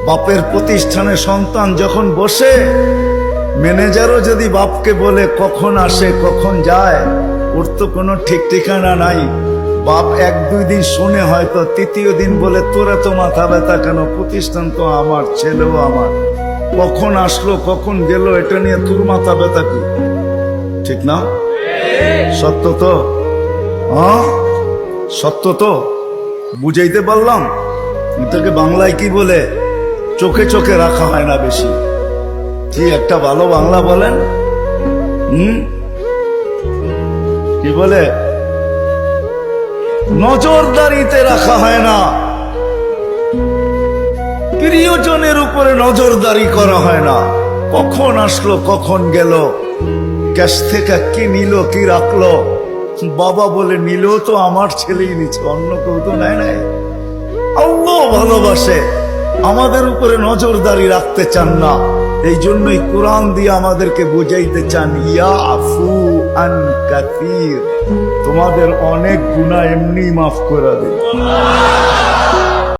বাপের প্রতিষ্ঠানে সন্তান যখন বসে, ম্যানেজারও যদি বাপকে বলে কখন আসে কখন যায়, ওর তো কোনো ঠিক ঠিকানা নাই। বাপ এক দুই দিন শুনে হয়তো তৃতীয় দিন বলে তোরা তো মাথা ব্যথা কেন, প্রতিষ্ঠান তো আমার, ছেলেও আমার, কখন আসলো কখন গেল এটা নিয়ে তোর মাথা ব্যথা কি? ঠিক না? সত্য তো? হ্যাঁ সত্য তো? বুঝাইতে পারলাম? এটাকে বাংলায় কি বলে? চোখে চোখে রাখা হয় না বেশি। কি একটা ভালো বাংলা বলেন? কি বলে? নজরদারিতে রাখা হয় না, প্রিয়জনের উপরে নজরদারি করা হয় না। কখন আসলো কখন গেল, ক্যাশ থেকে কি নিল কি রাখলো, বাবা বলে নিল তো আমার ছেলেই নিচ্ছে, অন্য কেউ তো নেয় নাই। আল্লাহ ভালোবাসে, আমাদের উপরে নজরদারি রাখতে চান না। এই জন্যই কোরআন দিয়ে আমাদেরকে বুঝাইতে চান, ইয়াফু আন কাসীর, তোমাদের অনেক গুনাহ এমনি মাফ করে দিন।